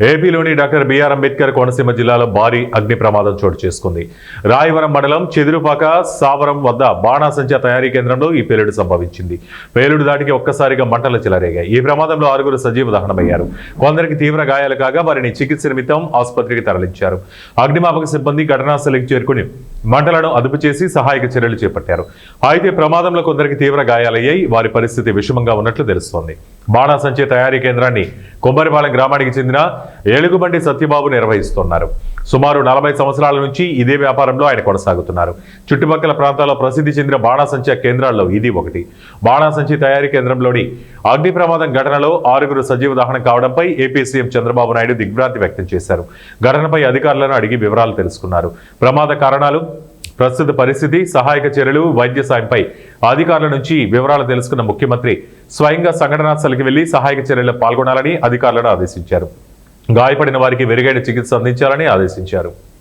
ఏపీలోని doctor BR Ambedkar Konaseema జిల్లాలో భారీ అగ్ని ప్రమాదం చోటు చేసుకుంది. రాయవరం మండలం చెదురుపాక సావరం వద్ద బాణాసంచా తయారీ కేంద్రంలో ఈ పేలుడు సంభవించింది. పేలుడు దాటికి ఒక్కసారిగా మంటలు చెలరేగాయి. ఈ ప్రమాదంలో 6గురు సజీవ దహనమయ్యారు. కొందరికి తీవ్ర గాయాలు కాగా వారిని చికిత్స నిమిత్తం ఆసుపత్రికి తరలించారు. అగ్నిమాపక సిబ్బంది ఘటనాస్థలికి చేరుకుని మంటలను అదుపు చేసి సహాయక చర్యలు చేపట్టారు. అయితే ప్రమాదంలో కొందరికి తీవ్ర గాయాలయ్యాయి. వారి పరిస్థితి విషమంగా ఉన్నట్లు తెలుస్తోంది. బాణాసంచా తయారీ కేంద్రాన్ని కొబ్బరిపాలెం గ్రామానికి చెందిన ఏలుగుబండి సత్యబాబు నిర్వహిస్తున్నారు. సుమారు 40 సంవత్సరాల నుంచి ఇదే వ్యాపారంలో ఆయన కొనసాగుతున్నారు. చుట్టుపక్కల ప్రాంతాల్లో ప్రసిద్ధి చెందిన బాణాసంచా కేంద్రాల్లో ఇది ఒకటి. బాణాసంచా తయారీ కేంద్రంలోని అగ్ని ప్రమాదం ఘటనలో 6గురు సజీవ దహనం కావడంపై ఏపీ సీఎం చంద్రబాబు నాయుడు దిగ్భ్రాంతి వ్యక్తం చేశారు. ఘటనపై అధికారులను అడిగి వివరాలు తెలుసుకున్నారు. ప్రమాద కారణాలు, ప్రస్తుత పరిస్థితి, సహాయక చర్యలు, వైద్య సాయంపై అధికారుల నుంచి వివరాలు తెలుసుకున్న ముఖ్యమంత్రి స్వయంగా సంఘటనా స్థలికి వెళ్లి సహాయక చర్యల్లో పాల్గొనాలని అధికారులను ఆదేశించారు. గాయపడిన వారికి మెరుగైన చికిత్స అందించాలని ఆదేశించారు.